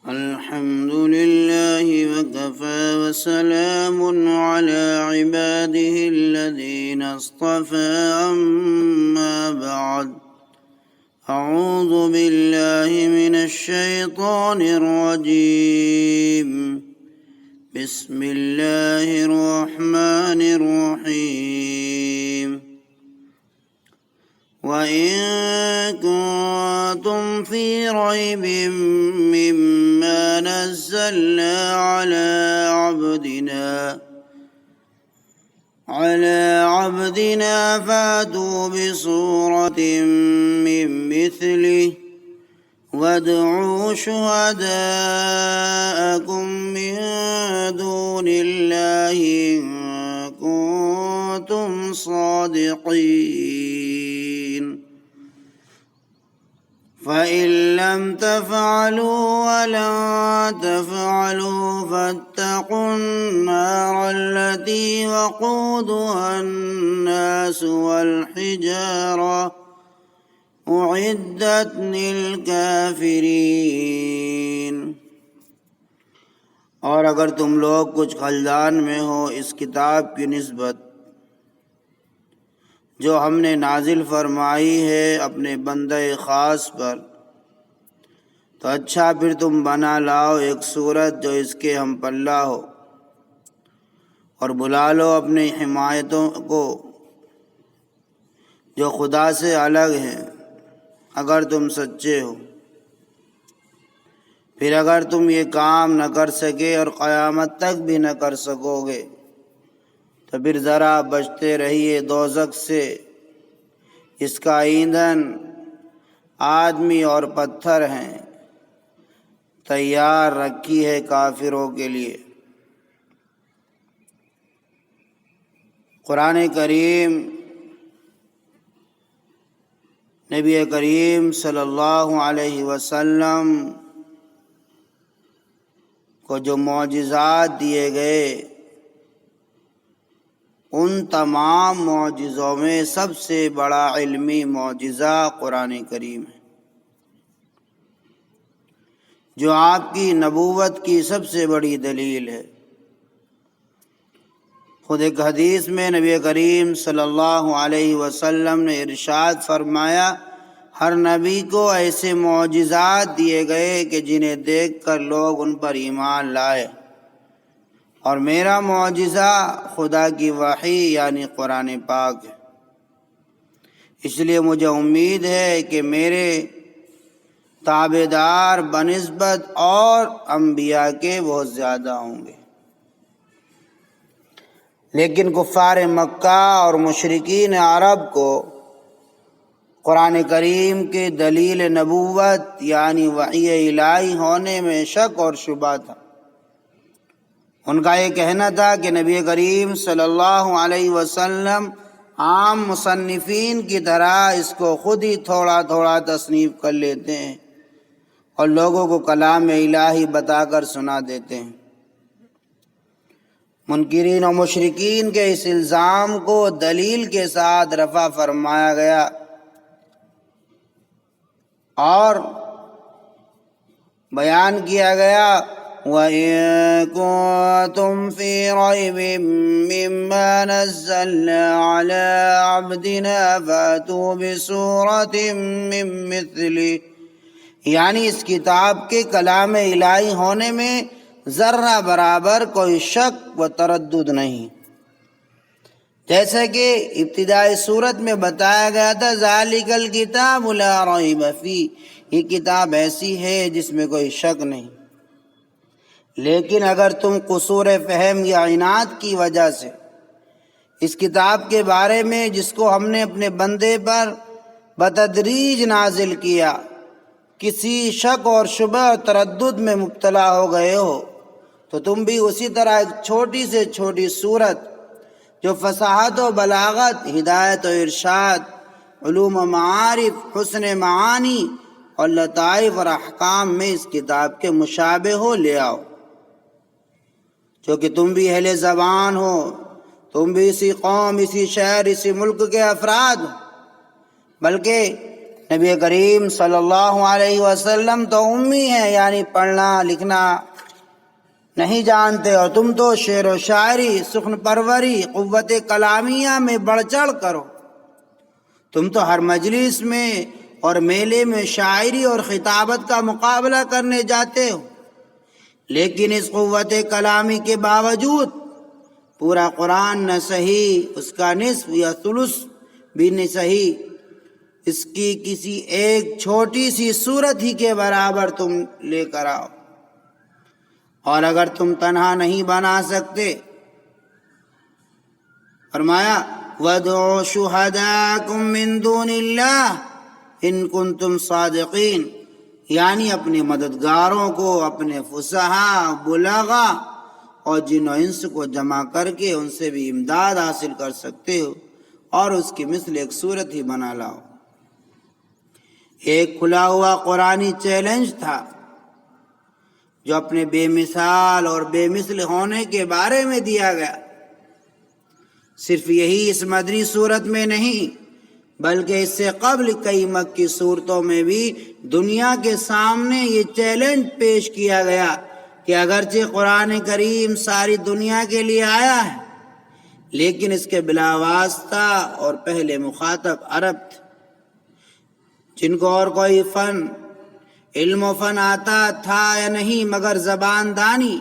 الحمد لله وكفى وسلام على عباده الذين اصطفى أما بعد أعوذ بالله من الشيطان الرجيم بسم الله الرحمن الرحيم وَإِن كُنتُمْ فِي رَيْبٍ مِّمَّا نَزَّلْنَا عَلَىٰ عَبْدِنَا فَأْتُوا بِسُورَةٍ مِّن مِّثْلِهِ وَادْعُوا شُهَدَاءَكُم مِّن دُونِ اللَّهِ إِن كُنتُمْ صَادِقِينَ فَإِن لَّمْ تَفْعَلُوا وَلَن تَفْعَلُوا فَاتَّقُوا النَّارَ الَّتِي وَقُودُهَا النَّاسُ وَالْحِجَارَةُ أُعِدَّتْ لِلْكَافِرِينَ۔ اور اگر تم لوگ کچھ خلدان میں ہو اس کتاب کی نسبت جو ہم نے نازل فرمائی ہے اپنے بندہ خاص پر، تو اچھا پھر تم بنا لاؤ ایک صورت جو اس کے ہم پلہ ہو، اور بلا لو اپنی حمایتوں کو جو خدا سے الگ ہیں، اگر تم سچے ہو۔ پھر اگر تم یہ کام نہ کر سکے اور قیامت تک بھی نہ کر سکو گے تو پھر ذرا بچتے رہیے دوزخ سے، اس کا ایندھن آدمی اور پتھر ہیں، تیار رکھی ہے کافروں کے لیے۔ قرآن کریم نبی کریم صلی اللہ علیہ وسلم کو جو معجزات دیے گئے، ان تمام معجزوں میں سب سے بڑا علمی معجزہ قرآن کریم ہے، جو آپ کی نبوت کی سب سے بڑی دلیل ہے۔ خود ایک حدیث میں نبی کریم صلی اللہ علیہ وسلم نے ارشاد فرمایا، ہر نبی کو ایسے معجزات دیے گئے کہ جنہیں دیکھ کر لوگ ان پر ایمان لائے، اور میرا معجزہ خدا کی وحی یعنی قرآن پاک ہے۔ اس لیے مجھے امید ہے کہ میرے تابعدار بنسبت اور انبیاء کے بہت زیادہ ہوں گے۔ لیکن کفار مکہ اور مشرکین عرب کو قرآن کریم کے دلیل نبوت یعنی وحی الہی ہونے میں شک اور شبہ تھا۔ ان کا یہ کہنا تھا کہ نبی کریم صلی اللہ علیہ وسلم عام مصنفین کی طرح اس کو خود ہی تھوڑا تھوڑا تصنیف کر لیتے ہیں اور لوگوں کو کلام الہی بتا کر سنا دیتے ہیں۔ منکرین و مشرکین کے اس الزام کو دلیل کے ساتھ رفع فرمایا گیا اور بیان کیا گیا، وَإِن كُنتُمْ فِي رَيْبٍ مِّمَّا نَزَّلْنَا عَلَىٰ عَبْدِنَا فَأْتُوا بِسُورَةٍ مِّن مِّثْلِهِ، یعنی اس کتاب کے کلام الہی ہونے میں ذرہ برابر کوئی شک و تردد نہیں۔ جیسا کہ ابتدائی صورت میں بتایا گیا تھا، ذَلِكَ الْكِتَابُ لَا رَيْبَ فِيهِ، یہ کتاب ایسی ہے جس میں کوئی شک نہیں۔ لیکن اگر تم قصور فہم یا عناد کی وجہ سے اس کتاب کے بارے میں جس کو ہم نے اپنے بندے پر بتدریج نازل کیا، کسی شک اور شبہ اور تردد میں مبتلا ہو گئے ہو، تو تم بھی اسی طرح ایک چھوٹی سے چھوٹی صورت جو فصاحت و بلاغت، ہدایت و ارشاد، علوم و معارف، حسن معانی اور لطائف اور احکام میں اس کتاب کے مشابہ ہو لے آؤ، جو کہ تم بھی اہل زبان ہو، تم بھی اسی قوم، اسی شہر، اسی ملک کے افراد ہو، بلکہ نبی کریم صلی اللہ علیہ وسلم تو امی ہیں، یعنی پڑھنا لکھنا نہیں جانتے، اور تم تو شعر و شاعری، سخن پروری، قوت کلامیہ میں بڑھ چڑھ کرو۔ تم تو ہر مجلس میں اور میلے میں شاعری اور خطابت کا مقابلہ کرنے جاتے ہو، لیکن اس قوت کلامی کے باوجود پورا قرآن نہ صحیح، اس کا نصف یا ثلث بھی نہیں صحیح، اس کی کسی ایک چھوٹی سی سورت ہی کے برابر تم لے کر آؤ، اور اگر تم تنہا نہیں بنا سکتے، فرمایا وَادْعُوا شُهَدَاءَكُم مِّن دُونِ اللَّهِ إِن كُنتُمْ صَادِقِينَ، یعنی اپنے مددگاروں کو، اپنے فصحاء، بلغاء اور جن و انس کو جمع کر کے ان سے بھی امداد حاصل کر سکتے ہو، اور اس کی مثل ایک صورت ہی بنا لاؤ۔ ایک کھلا ہوا قرآنی چیلنج تھا جو اپنے بے مثال اور بے مثل ہونے کے بارے میں دیا گیا۔ صرف یہی اس مدنی صورت میں نہیں، بلکہ اس سے قبل کئی مکی صورتوں میں بھی دنیا کے سامنے یہ چیلنج پیش کیا گیا کہ اگرچہ قرآن کریم ساری دنیا کے لیے آیا ہے، لیکن اس کے بلا واسطہ اور پہلے مخاطب عرب تھے، جن کو اور کوئی فن، علم و فن آتا تھا یا نہیں مگر زبان دانی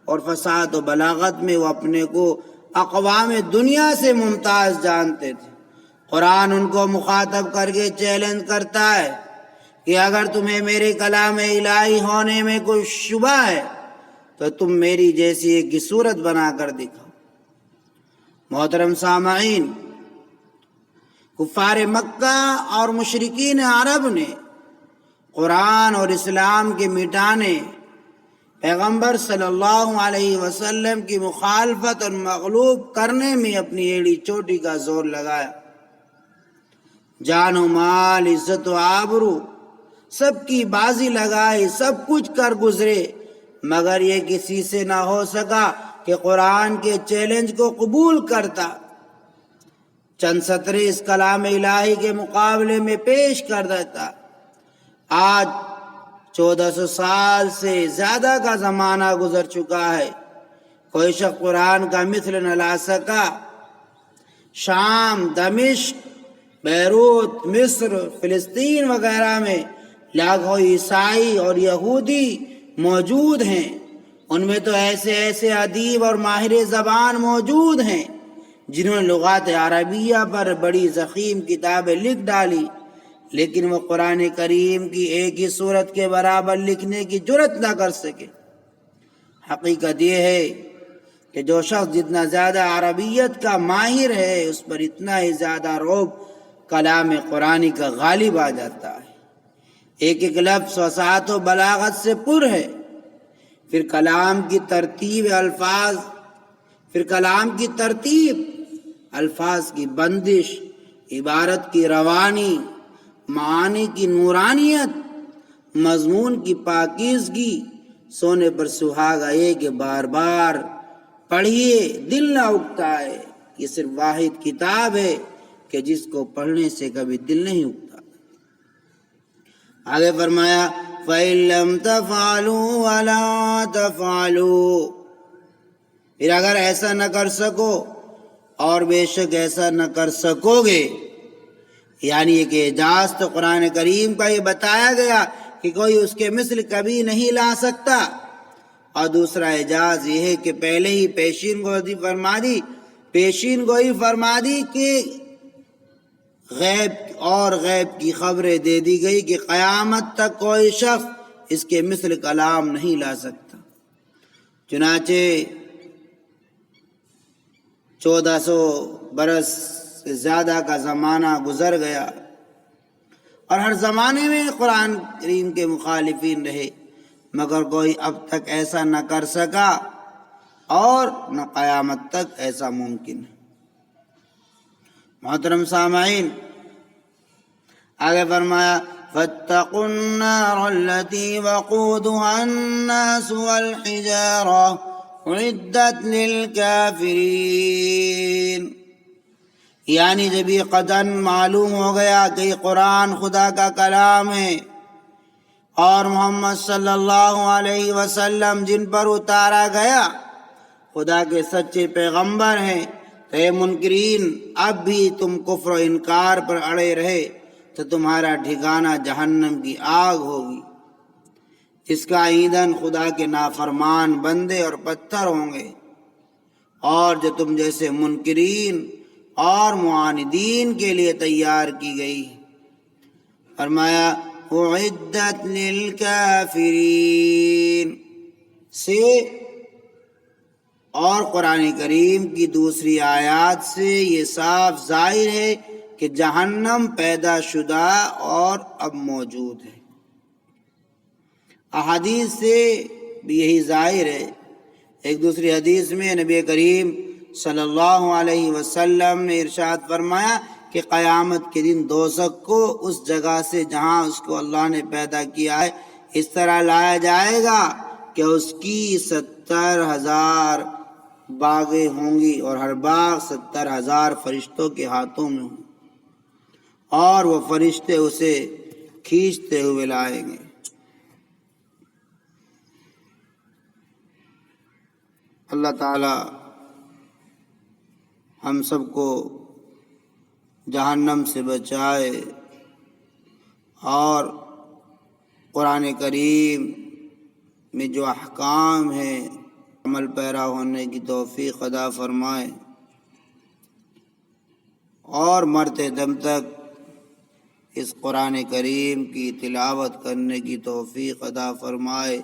اور فصاحت و بلاغت میں وہ اپنے کو اقوام دنیا سے ممتاز جانتے تھے۔ قرآن ان کو مخاطب کر کے چیلنج کرتا ہے کہ اگر تمہیں میرے کلام الہی ہونے میں کوئی شبہ ہے تو تم میری جیسی ایک صورت بنا کر دکھاؤ۔ محترم سامعین، کفار مکہ اور مشرکین عرب نے قرآن اور اسلام کے مٹانے، پیغمبر صلی اللہ علیہ وسلم کی مخالفت اور مغلوب کرنے میں اپنی ایڑی چوٹی کا زور لگایا۔ جان و مال، عزت و آبرو سب کی بازی لگائی، سب کچھ کر گزرے، مگر یہ کسی سے نہ ہو سکا کہ قرآن کے چیلنج کو قبول کرتا، چند سطریں اس کلام الہی کے مقابلے میں پیش کر دیتا۔ آج 1400 سال سے زیادہ کا زمانہ گزر چکا ہے، کوئی شخص قرآن کا مثل نہ لا سکا۔ شام، دمشق، بیروت، مصر، فلسطین وغیرہ میں لاکھوں عیسائی اور یہودی موجود ہیں، ان میں تو ایسے ایسے ادیب اور ماہر زبان موجود ہیں جنہوں نے لغات عربیہ پر بڑی ضخیم کتابیں لکھ ڈالی، لیکن وہ قرآن کریم کی ایک ہی صورت کے برابر لکھنے کی جرت نہ کر سکے۔ حقیقت یہ ہے کہ جو شخص جتنا زیادہ عربیت کا ماہر ہے، اس پر اتنا ہی زیادہ رعب کلام قرآنی کا غالب آ جاتا ہے۔ ایک ایک لفظ وسعت و بلاغت سے پر ہے، پھر کلام کی ترتیب، الفاظ کی بندش، عبارت کی روانی، معانی کی نورانیت، مضمون کی پاکیزگی، سونے پر سہاگا یہ کہ بار بار پڑھیے دل نہ اگتا ہے۔ یہ صرف واحد کتاب ہے کہ جس کو پڑھنے سے کبھی دل نہیں اگتا۔ آگے فرمایا فَإِن لَّمْ تَفْعَلُوا وَلَا تَفْعَلُوا، پھر اگر ایسا نہ کر سکو اور بے شک ایسا نہ کر سکو گے، یعنی ایک اعجاز تو قرآن کریم کا یہ بتایا گیا کہ کوئی اس کے مثل کبھی نہیں لا سکتا، اور دوسرا اعجاز یہ ہے کہ پہلے ہی پیشین گوئی فرما دی کہ غیب کی خبریں دے دی گئی کہ قیامت تک کوئی شخص اس کے مثل کلام نہیں لا سکتا۔ چنانچہ 1400 برس سے زیادہ کا زمانہ گزر گیا، اور ہر زمانے میں قرآن کریم کے مخالفین رہے، مگر کوئی اب تک ایسا نہ کر سکا اور نہ قیامت تک ایسا ممکن ہے۔ محترم سامعین، آگے فرمایا فَاتَّقُوا النَّارَ الَّتِي وَقُودُهَا النَّاسُ وَالْحِجَارَةُ أُعِدَّتْ لِلْكَافِرِينَ، یعنی جب یہ قطعاً معلوم ہو گیا کہ یہ قرآن خدا کا کلام ہے اور محمد صلی اللہ علیہ وسلم جن پر اتارا گیا خدا کے سچے پیغمبر ہیں، تو اے منکرین، اب بھی تم کفر و انکار پر اڑے رہے تو تمہارا ٹھکانہ جہنم کی آگ ہوگی، جس کا ایندھن خدا کے نافرمان بندے اور پتھر ہوں گے، اور جو تم جیسے منکرین اور معاندین کے لیے تیار کی گئی۔ فرمایا اعدت للکافرین سے، اور قرآن کریم کی دوسری آیات سے یہ صاف ظاہر ہے کہ جہنم پیدا شدہ اور اب موجود ہے۔ احادیث سے بھی یہی ظاہر ہے۔ ایک دوسری حدیث میں نبی کریم صلی اللہ علیہ وسلم نے ارشاد فرمایا کہ قیامت کے دن دوزخ کو اس جگہ سے جہاں اس کو اللہ نے پیدا کیا ہے اس طرح لایا جائے گا کہ اس کی 70,000 باغیں ہوں گی، اور ہر باغ 70,000 فرشتوں کے ہاتھوں میں ہوں، اور وہ فرشتے اسے کھینچتے ہوئے لائیں گے۔ اللہ تعالی ہم سب کو جہنم سے بچائے اور قرآن کریم میں جو احکام ہیں عمل پیرا ہونے کی توفیق عطا فرمائے، اور مرتے دم تک اس قرآن کریم کی تلاوت کرنے کی توفیق عطا فرمائے،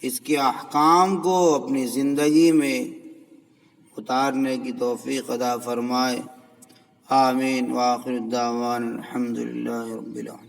اس کے احکام کو اپنی زندگی میں اتارنے کی توفیق عطا فرمائے۔ آمین۔ وآخر الدعوان الحمد للہ رب العالمین۔